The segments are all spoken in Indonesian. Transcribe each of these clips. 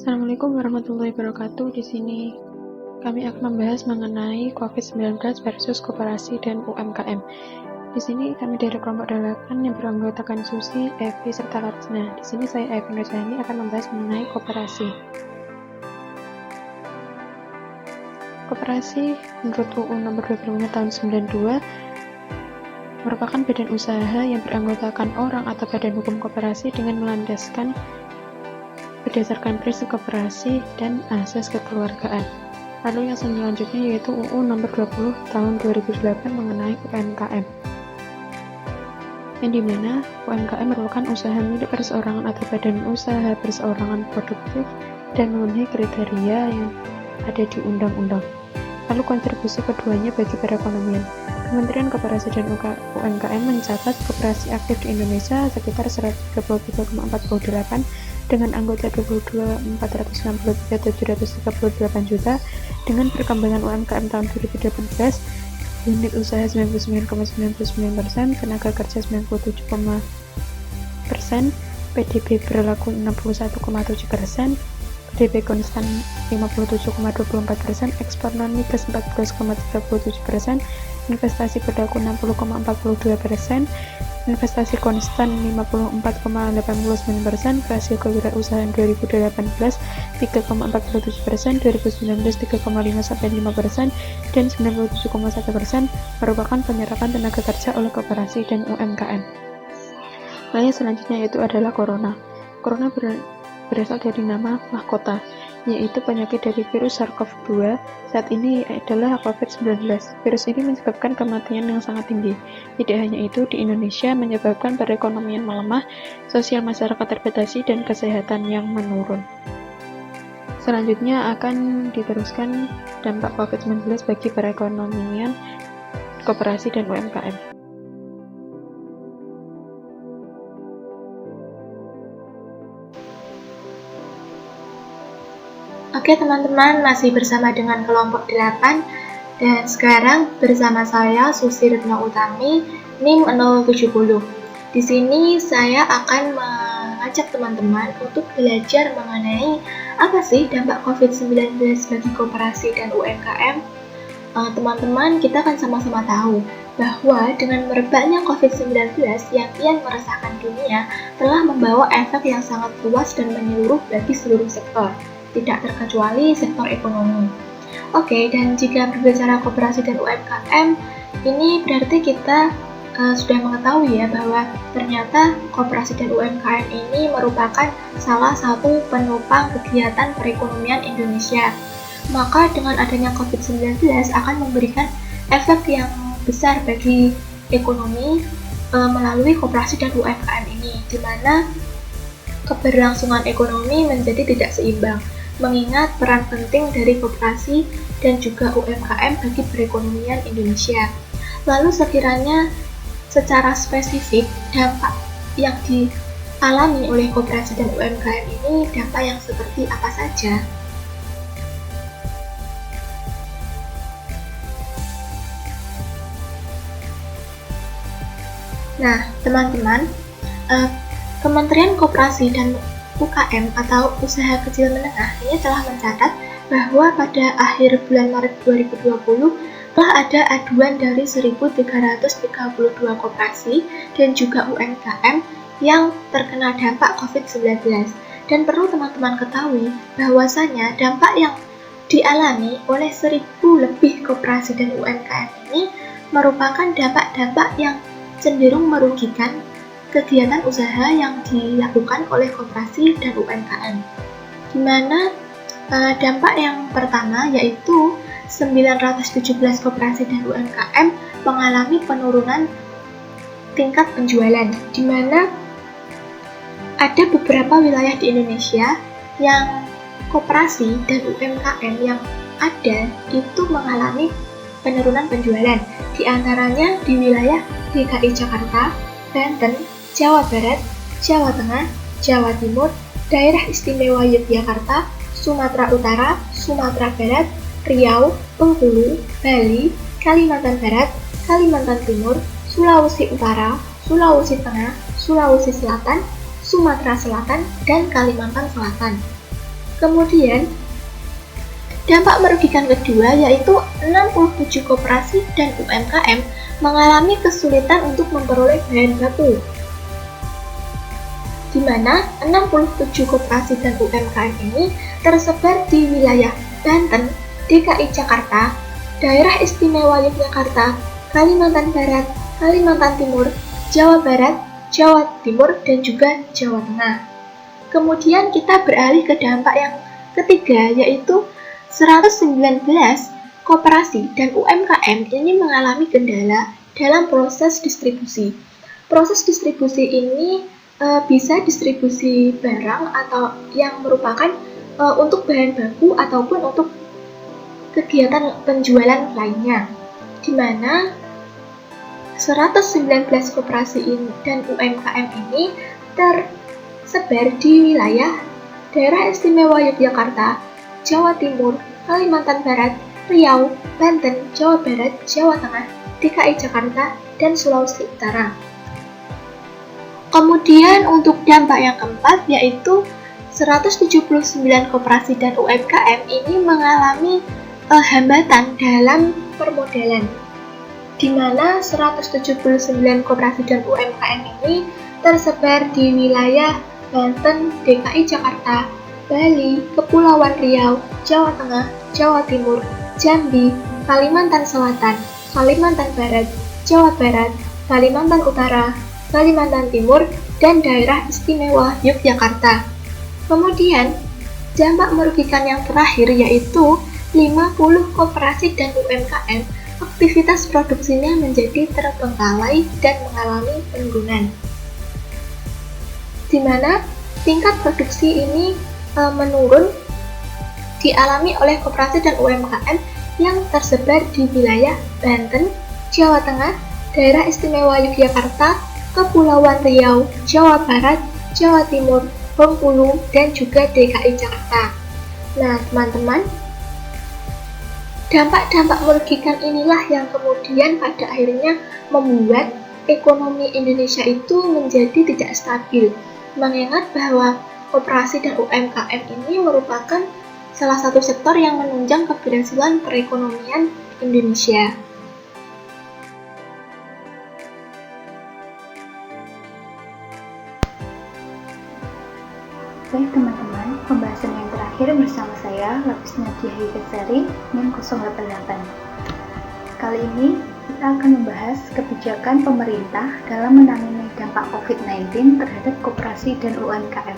Assalamualaikum warahmatullahi wabarakatuh. Di sini kami akan membahas mengenai COVID-19 versus koperasi dan UMKM. Di sini kami dari kelompok 8 yang beranggotakan Susi, Evi, serta Larsna. Di sini saya Evi Nurjani akan membahas mengenai koperasi. Koperasi menurut UU nomor 25 tahun 92 merupakan badan usaha yang beranggotakan orang atau badan hukum koperasi dengan melandaskan berdasarkan prinsip koperasi dan asas kekeluargaan. Lalu yang selanjutnya yaitu UU nomor 20 tahun 2008 mengenai UMKM. Yang dimana UMKM merupakan usaha milik perseorangan atau badan usaha perseorangan produktif dan memenuhi kriteria yang ada di undang-undang. Lalu kontribusi keduanya bagi perekonomian. Kementerian Koperasi dan UMKM mencatat koperasi aktif di Indonesia sekitar 133,48 dengan anggota 22.463.738 juta. Dengan perkembangan UMKM tahun 2018, unit usaha 99,99%, tenaga kerja 97,%, PDB berlaku 61,7%, PDB konstan 57,24%, ekspor non-migas 14,37%, investasi berlaku 60,42%, investasi konstan 54,89%, rasio kewirausahaan 2018 3,47%, 2019 3,5-5%, dan 97,1% merupakan penyerapan tenaga kerja oleh koperasi dan UMKM. Lalu selanjutnya yaitu adalah corona. Corona berasal dari nama mahkota, yaitu penyakit dari virus SARS-CoV-2. Saat ini adalah COVID-19. Virus ini menyebabkan kematian yang sangat tinggi. Tidak hanya itu, di Indonesia menyebabkan perekonomian melemah, sosial masyarakat terbatasi, dan kesehatan yang menurun. Selanjutnya akan diteruskan dampak COVID-19 bagi perekonomian, koperasi, dan UMKM. Oke teman-teman, masih bersama dengan kelompok 8 dan sekarang bersama saya Susi Retno Utami, NIM 070. Di sini saya akan mengajak teman-teman untuk belajar mengenai apa sih dampak COVID-19 bagi koperasi dan UMKM. Teman-teman, kita akan sama-sama tahu bahwa dengan merebaknya COVID-19 yang kian meresahkan dunia telah membawa efek yang sangat luas dan menyeluruh bagi seluruh sektor, tidak terkecuali sektor ekonomi. Oke, dan jika berbicara koperasi dan UMKM, ini berarti kita sudah mengetahui ya bahwa ternyata koperasi dan UMKM ini merupakan salah satu penopang kegiatan perekonomian Indonesia. Maka dengan adanya COVID-19 akan memberikan efek yang besar bagi ekonomi melalui koperasi dan UMKM ini, di mana keberlangsungan ekonomi menjadi tidak seimbang, mengingat peran penting dari koperasi dan juga UMKM bagi perekonomian Indonesia. Lalu sekiranya secara spesifik dampak yang dialami oleh koperasi dan UMKM ini dampak yang seperti apa saja? Nah, teman-teman, Kementerian Koperasi dan UKM atau Usaha Kecil Menengah ini telah mencatat bahwa pada akhir bulan Maret 2020 telah ada aduan dari 1.332 koperasi dan juga UMKM yang terkena dampak COVID-19. Dan perlu teman-teman ketahui bahwasanya dampak yang dialami oleh 1.000 lebih koperasi dan UMKM ini merupakan dampak-dampak yang cenderung merugikan kegiatan usaha yang dilakukan oleh koperasi dan UMKM. Di mana dampak yang pertama yaitu 917 koperasi dan UMKM mengalami penurunan tingkat penjualan, di mana ada beberapa wilayah di Indonesia yang koperasi dan UMKM yang ada itu mengalami penurunan penjualan, di antaranya di wilayah DKI Jakarta, Banten, Jawa Barat, Jawa Tengah, Jawa Timur, Daerah Istimewa Yogyakarta, Sumatera Utara, Sumatera Barat, Riau, Bengkulu, Bali, Kalimantan Barat, Kalimantan Timur, Sulawesi Utara, Sulawesi Tengah, Sulawesi Selatan, Sumatera Selatan, dan Kalimantan Selatan. Kemudian, dampak merugikan kedua yaitu 67 koperasi dan UMKM mengalami kesulitan untuk memperoleh bahan baku, di mana 67 koperasi dan UMKM ini tersebar di wilayah Banten, DKI Jakarta, Daerah Istimewa Yogyakarta, Kalimantan Barat, Kalimantan Timur, Jawa Barat, Jawa Timur, dan juga Jawa Tengah. Kemudian kita beralih ke dampak yang ketiga, yaitu 119 koperasi dan UMKM ini mengalami kendala dalam proses distribusi. Proses distribusi ini bisa distribusi barang atau yang merupakan untuk bahan baku ataupun untuk kegiatan penjualan lainnya, di mana 119 koperasi dan UMKM ini tersebar di wilayah Daerah Istimewa Yogyakarta, Jawa Timur, Kalimantan Barat, Riau, Banten, Jawa Barat, Jawa Tengah, DKI Jakarta, dan Sulawesi Utara. Kemudian untuk dampak yang keempat yaitu 179 koperasi dan UMKM ini mengalami hambatan dalam permodalan, di mana 179 koperasi dan UMKM ini tersebar di wilayah Banten, DKI Jakarta, Bali, Kepulauan Riau, Jawa Tengah, Jawa Timur, Jambi, Kalimantan Selatan, Kalimantan Barat, Jawa Barat, Kalimantan Utara, Kalimantan Timur, dan Daerah Istimewa Yogyakarta. Kemudian, dampak merugikan yang terakhir yaitu 50 koperasi dan UMKM aktivitas produksinya menjadi terbengkalai dan mengalami penurunan, di mana tingkat produksi ini menurun dialami oleh koperasi dan UMKM yang tersebar di wilayah Banten, Jawa Tengah, Daerah Istimewa Yogyakarta, Kepulauan Riau, Jawa Barat, Jawa Timur, Bengkulu, dan juga DKI Jakarta. Nah, teman-teman, dampak-dampak merugikan inilah yang kemudian pada akhirnya membuat ekonomi Indonesia itu menjadi tidak stabil, mengingat bahwa koperasi dan UMKM ini merupakan salah satu sektor yang menunjang keberhasilan perekonomian Indonesia. Baik teman-teman, pembahasan yang terakhir bersama saya, Lapis Nadia Hidasari, NIM 088. Kali ini kita akan membahas kebijakan pemerintah dalam menangani dampak COVID-19 terhadap koperasi dan UMKM.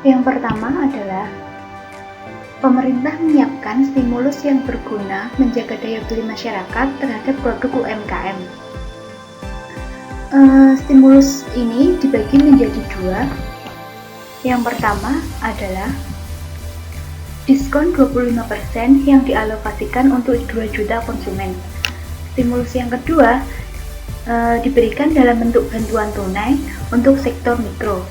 Yang pertama adalah pemerintah menyiapkan stimulus yang berguna menjaga daya beli masyarakat terhadap produk UMKM. Stimulus ini dibagi menjadi dua. Yang pertama adalah diskon 25% yang dialokasikan untuk 2 juta konsumen. Stimulus yang kedua diberikan dalam bentuk bantuan tunai untuk sektor mikro.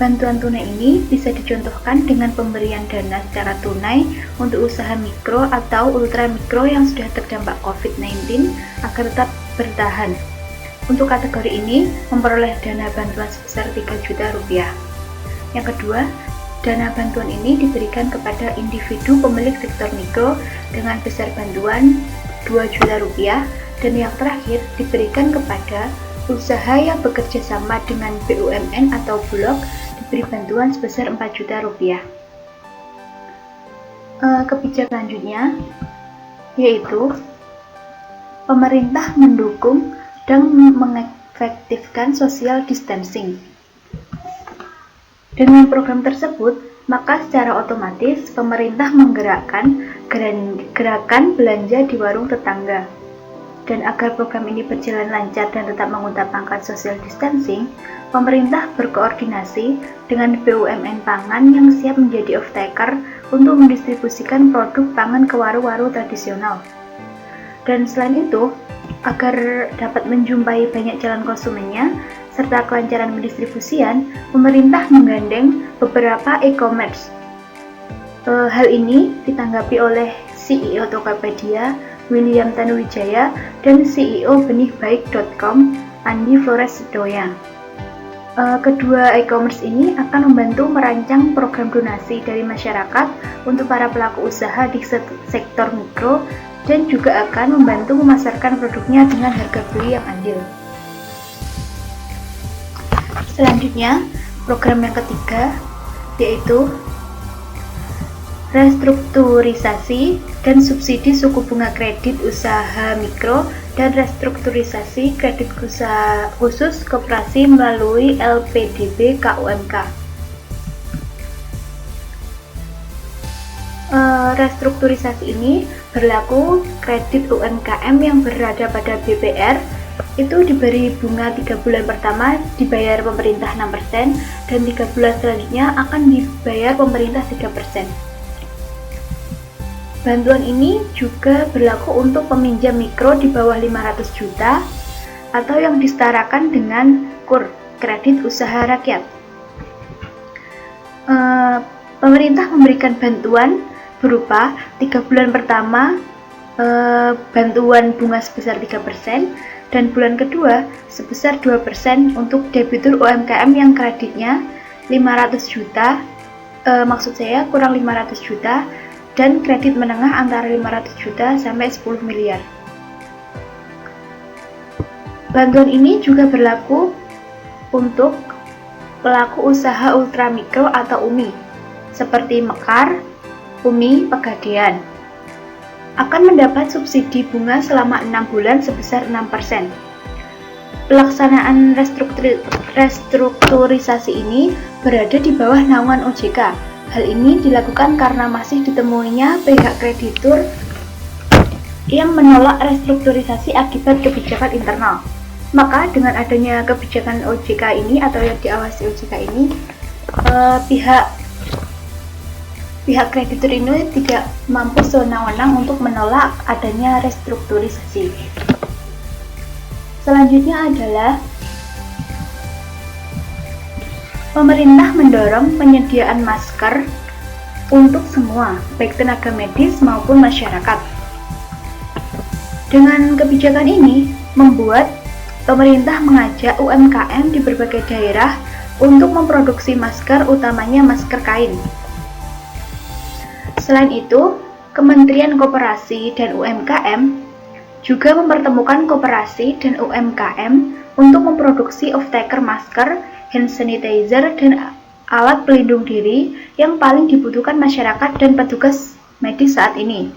Bantuan tunai ini bisa dicontohkan dengan pemberian dana secara tunai untuk usaha mikro atau ultra mikro yang sudah terdampak COVID-19 agar tetap bertahan. Untuk kategori ini memperoleh dana bantuan sebesar 3 juta rupiah. Yang kedua, dana bantuan ini diberikan kepada individu pemilik sektor mikro dengan besar bantuan 2 juta rupiah, dan yang terakhir diberikan kepada usaha yang bekerja sama dengan BUMN atau Bulog diberi bantuan sebesar 4 juta rupiah. Kebijakan selanjutnya yaitu pemerintah mendukung dan mengefektifkan social distancing. Dengan program tersebut, maka secara otomatis pemerintah menggerakkan gerakan belanja di warung tetangga. Dan agar program ini berjalan lancar dan tetap mengutamakan social distancing, pemerintah berkoordinasi dengan BUMN pangan yang siap menjadi off-taker untuk mendistribusikan produk pangan ke warung-warung tradisional. Dan selain itu, agar dapat menjumpai banyak calon konsumennya, serta kelancaran pendistribusian, pemerintah menggandeng beberapa e-commerce. Hal ini ditanggapi oleh CEO Tokopedia, William Tanuwijaya, dan CEO benihbaik.com, Andi Flores Doya. Kedua e-commerce ini akan membantu merancang program donasi dari masyarakat untuk para pelaku usaha di sektor mikro dan juga akan membantu memasarkan produknya dengan harga beli yang adil. Selanjutnya, program yang ketiga yaitu restrukturisasi dan subsidi suku bunga kredit usaha mikro dan restrukturisasi kredit usaha khusus koperasi melalui LPDB KUMK. Restrukturisasi ini berlaku kredit UMKM yang berada pada BPR itu diberi bunga 3 bulan pertama dibayar pemerintah 6% dan 3 bulan selanjutnya akan dibayar pemerintah 3%. Bantuan ini juga berlaku untuk peminjam mikro di bawah 500 juta atau yang disetarakan dengan KUR, kredit usaha rakyat. Pemerintah memberikan bantuan berupa 3 bulan pertama bantuan bunga sebesar 3% dan bulan kedua sebesar 2% untuk debitur UMKM yang kreditnya 500 juta, maksud saya kurang 500 juta, dan kredit menengah antara 500 juta sampai 10 miliar. Bantuan ini juga berlaku untuk pelaku usaha ultramikro atau UMI, seperti Mekar, UMI Pegadaian. Akan mendapat subsidi bunga selama 6 bulan sebesar 6%. Pelaksanaan restrukturisasi ini berada di bawah naungan OJK. Hal ini dilakukan karena masih ditemuinya pihak kreditur yang menolak restrukturisasi akibat kebijakan internal. Maka dengan adanya kebijakan OJK ini atau yang diawasi OJK ini, pihak kreditur ini tidak mampu sewenang-wenang untuk menolak adanya restrukturisasi. Selanjutnya adalah pemerintah mendorong penyediaan masker untuk semua, baik tenaga medis maupun masyarakat. Dengan kebijakan ini, membuat pemerintah mengajak UMKM di berbagai daerah untuk memproduksi masker, utamanya masker kain. Selain itu, Kementerian Koperasi dan UMKM juga mempertemukan koperasi dan UMKM untuk memproduksi off-taker masker, hand sanitizer, dan alat pelindung diri yang paling dibutuhkan masyarakat dan petugas medis saat ini.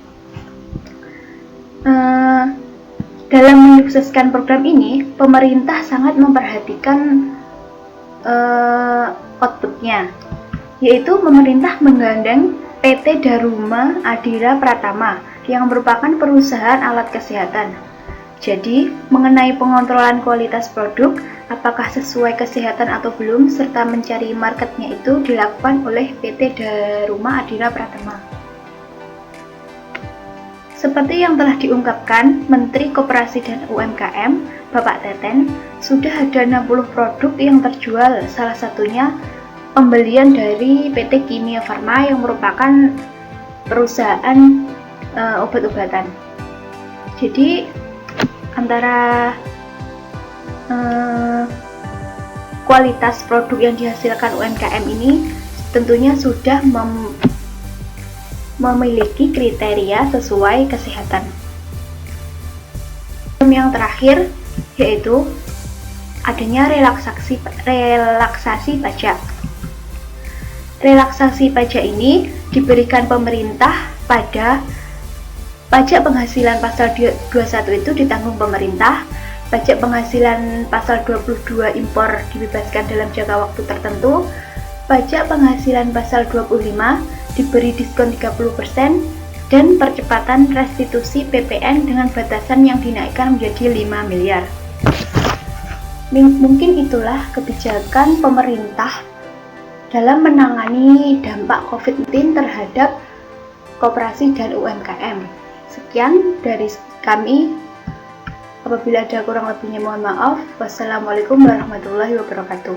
Dalam menyukseskan program ini, pemerintah sangat memperhatikan outputnya, yaitu pemerintah menggandeng PT Daruma Adira Pratama yang merupakan perusahaan alat kesehatan. Jadi, mengenai pengontrolan kualitas produk, apakah sesuai kesehatan atau belum, serta mencari marketnya itu dilakukan oleh PT Daruma Adira Pratama. Seperti yang telah diungkapkan Menteri Koperasi dan UMKM, Bapak Teten, sudah ada 60 produk yang terjual, salah satunya pembelian dari PT Kimia Farma yang merupakan perusahaan obat-obatan. Jadi, antara kualitas produk yang dihasilkan UMKM ini tentunya sudah memiliki kriteria sesuai kesehatan. Yang terakhir yaitu adanya relaksasi pajak. Relaksasi pajak ini diberikan pemerintah pada pajak penghasilan pasal 21 itu ditanggung pemerintah, pajak penghasilan pasal 22 impor dibebaskan dalam jangka waktu tertentu, pajak penghasilan pasal 25 diberi diskon 30%, dan percepatan restitusi PPN dengan batasan yang dinaikkan menjadi 5 miliar. Mungkin itulah kebijakan pemerintah dalam menangani dampak COVID-19 terhadap koperasi dan UMKM. Sekian dari kami. Apabila ada kurang lebihnya mohon maaf. Wassalamualaikum warahmatullahi wabarakatuh.